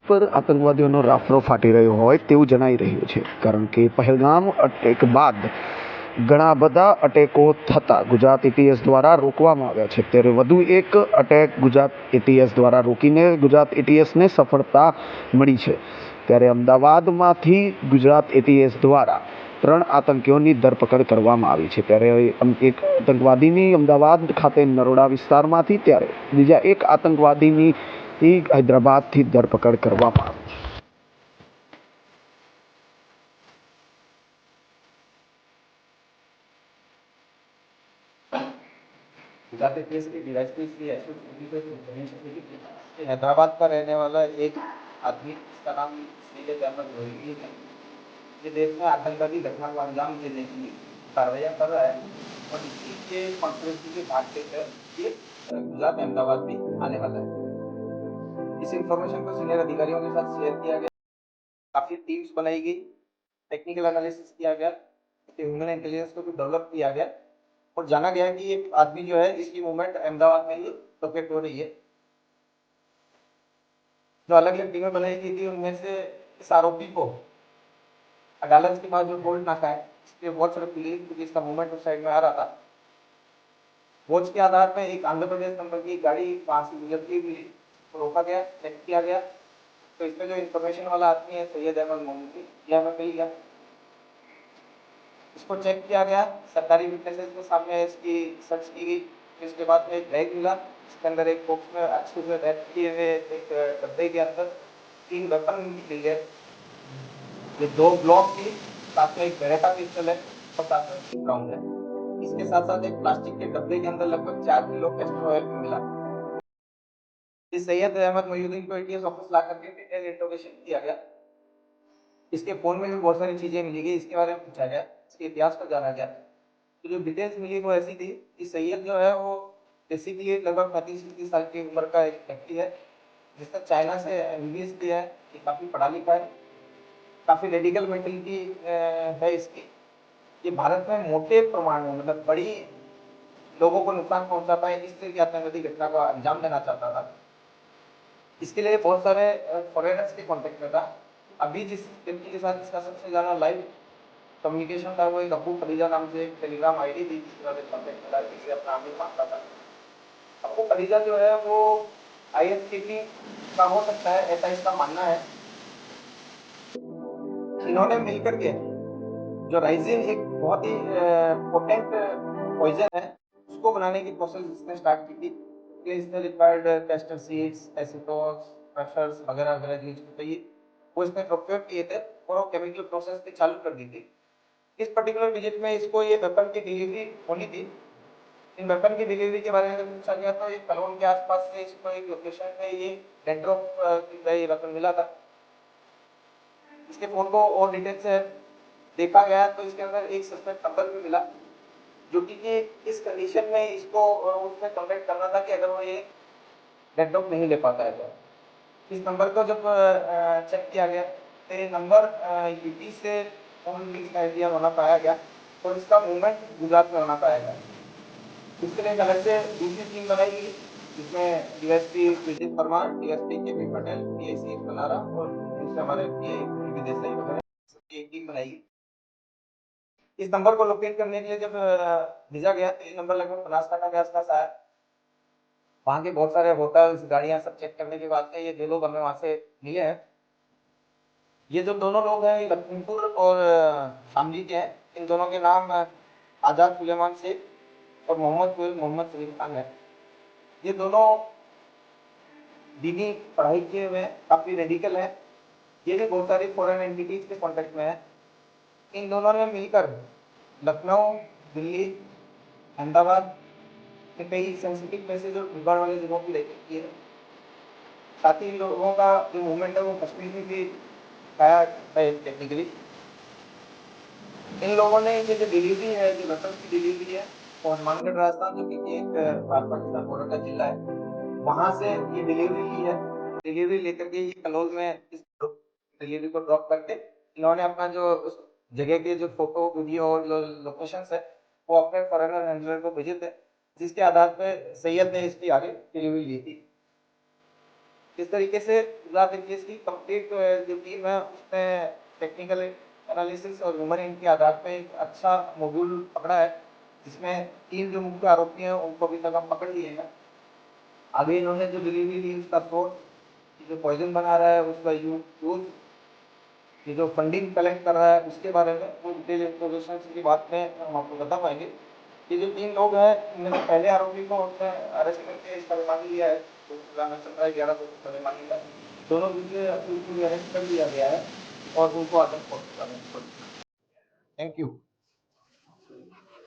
પર આતંકવાદીઓનો રાફડો ફાટી રહ્યો હોય તેવું જણાઈ રહ્યું છે, કારણ કે પહેલગામ અટેક બાદ ઘણા બધા અટેકો થતા ગુજરાત એટીએસ દ્વારા રોકવામાં આવ્યા છે. ત્યારે વધુ એક અટેક ગુજરાત એટીએસ દ્વારા રોકીને ગુજરાત એટીએસને સફળતા મળી છે. ત્યારે અમદાવાદમાંથી ગુજરાત એટીએસ દ્વારા 3 આતંકીઓની ધરપકડ કરવામાં આવી છે. ત્યારે એક આતંકવાદીની અમદાવાદ ખાતે નરોડા વિસ્તારમાંથી, ત્યારે બીજા એક આતંકવાદીની હૈદરાબાદથી ધરપકડ કરવામાં આવી છે. हैदराबाद का रहने वाला एक आदमी जिसका नाम सैयद अहमद रोहिणी है, ये देश में आतंकवादी घटना को अंजाम देने की कार्रवाइयाँ कर रहा है और इसी के कॉन्स्पिरेसी के भाग के तहत ये गुजरात अहमदाबाद भी आने वाला है। इस इंफॉर्मेशन को सीनियर अधिकारियों के साथ शेयर किया गया, काफी टीम्स बनाई गई, टेक्निकल एनालिसिस किया गया, ह्यूमन इंटेलिजेंस को भी डेवलप किया गया और जाना गया कि ये आदमी जो है इसकी मूवमेंट अहमदाबाद में ही लोकेट हो रही है। जो अलग अलग टीमें बनाई गई थी उनमें से इस आरोपी को अदालत के पास जो कोर्ट नाका है, इसके बहुत सारे पुलिस क्योंकि इसका मूवमेंट उस साइड में आ रहा था, वॉच के आधार पर एक आंध्र प्रदेश नंबर की गाड़ी वहां से गुजरती हुई रोका गया, चेक किया गया, तो इसमें जो इन्फॉर्मेशन वाला आदमी है सैयद अहमद मोहम्मदी, यह हमें मिल गया। इसको चेक किया गया, सरकारी विटनेसेस के सामने इसकी सर्च की गई, इसके बाद में एक बैग मिला, इसके अंदर एक बॉक्स में अच्छे से रैप किए हुए एक डब्बे के अंदर 3 वेपन मिल गए। ये 2 ब्लॉक थी, साथ में एक बेरेटा पिस्टल है और साथ में 3 राउंड है। इसके साथ साथ एक प्लास्टिक के डब्बे के अंदर लगभग 4 किलो कैस्टर ऑयल भी मिला। इस सैयद अहमद मोहिउद्दीन को एटीएस ऑफिस ला करके डिटेल इंट्रोगेशन किया गया। इसके फोन में भी बहुत सारी चीजें मिली गई, इसके बारे में पूछा गया, इसके इतिहास पर जाना गया। तो जो डिटेल्स मिली वो ऐसी थी कि सैयद जो है वो बेसिकली लगभग 35-30 साल की उम्र का एक व्यक्ति है, जिसका चाइना से एमबीबीएस किया है, ये काफ़ी पढ़ा लिखा है, काफ़ी रेडिकल मेंटलिटी है इसकी। ये भारत में मोटे प्रमाण में मतलब बड़ी लोगों को नुकसान पहुंचा पाए इस तरह की आतंकवादी घटना को अंजाम देना चाहता था। इसके लिए बहुत सारे फॉरेनर्स के कॉन्टेक्ट में था। अभी जिस व्यक्ति के साथ इसका सबसे ज़्यादा लाइव कम्युनिकेशन था वो एक अबू खदीजा नाम से एक टेलीग्राम आईडी थी, कॉन्टेक्ट मिला, जिसे अपना आमिर मानता था। अबू खदीजा जो है वो आईएसटीपी का हो सकता है, ऐसा इसका मानना है। इन्होंने मिलकर के जो राइजिन एक बहुत ही पोटेंट पॉइजन है उसको बनाने की प्रोसेस इसने स्टार्ट की थी। इसने रिक्वायर्ड कैस्टर सीड्स, एसिटोन्स, प्रेशर्स वगैरह वगैरह जो चाहिए वो इसने प्रोक्योर किए थे और वो केमिकल प्रोसेस भी चालू कर दी थी। इस पर्टिकुलर विजिट में इसको ये वेपन की डिलीवरी होनी थी। इन वेपन की डिलीवरी के बारे में पूछा गया तो ये कलोन के आसपास से इसको एक लोकेशन में ये डेंड्रॉप ये वेपन मिला था। इसके फोन को और डिटेल से देखा गया तो इसके अंदर एक सस्पेक्ट नंबर भी मिला, जो कि इस कंडीशन में इसको उसमें कॉन्टेक्ट करना था कि अगर वो ये डेडलॉक नहीं ले पाता है तो इस नंबर को जब चेक किया गया तो ये नंबर यूपी से आइडिया होना पाया गया और इसका मूवमेंट गुजरात में होना पाया गया। इसके लिए एक अलग से दूसरी टीम बनाई गई जिसमें डीएसपी विजित वर्मा, डीएसपी के पी पटेल, डीएसपी बनारा और दूसरे हमारे विदेशी वगैरह सबकी एक टीम बनाई गई। इस नंबर को लोकेट करने के लिए जब भेजा गया तो ये नंबर लगभग बनासकांठा के आसपास आया। वहाँ के बहुत सारे होटल्स, गाड़ियाँ सब चेक करने के बाद ये 2 लोग हमें वहाँ से मिले हैं। ये जो दोनों लोग हैं ये लखीमपुर और शामली के हैं। इन दोनों के नाम आजाद सुलेमान शेख और मोहम्मद सलीम खान है। ये दोनों दीनी पढ़ाई किए हुए हैं, काफ़ी रेडिकल है। ये भी बहुत सारी फॉरेन एंटिटीज के कॉन्टेक्ट में है। इन दोनों ने मिलकर लखनऊ, दिल्ली, अहमदाबाद के कई सेंसिटिव प्लेसेज और भीड़ वाले जगहों की रेकी की है। साथ ही लोगों का जो मूवमेंट है वो कश्मीर में भी पाया है टेक्निकली। इन लोगों ने ये जो डिलीवरी है, जो वेपन की डिलीवरी है, वो हनुमानगढ़ राजस्थान जो कि एक भारत पाकिस्तान बॉर्डर का जिला है, वहाँ से ये डिलीवरी ली है। डिलीवरी लेकर के ये कलोल में इस डिलीवरी को ड्रॉप करके इन्होंने अपना जो उस जगह के जो फोटो, वीडियो और लोकेशन है वो अपने फॉरेनर हैंडलर को भेजे थे, जिसके आधार पर सैयद ने इसकी आगे डिलीवरी ली थी। इस तरीके से गुजरात एटीएस की कंप्लीट जो टीम है उसने टेक्निकल एनालिसिस और ह्यूमन के आधार पे एक अच्छा मॉड्यूल पकड़ा है, जिसमें 3 जो मुख्य आरोपी हैं उनको अभी तक हम पकड़ लिए हैं। आगे इन्होंने जो डिलीवरी दी उसका सोर्स, जो पॉइजन बना रहा है उसका यूज, ये जो फंडिंग कलेक्ट कर रहा है उसके बारे में वो डिटेल इंफॉर्मेशन की बात में हम आपको बता पाएंगे। ये जो 3 लोग हैं इनमें से पहले आरोपी को उसने अरेस्ट करके इसका रिमांड लिया है, तो चल रहा है 11 को इसका रिमांड लिया है। दोनों दूसरे अरेस्ट कर लिया गया है और उनको अटक कर। Thank you.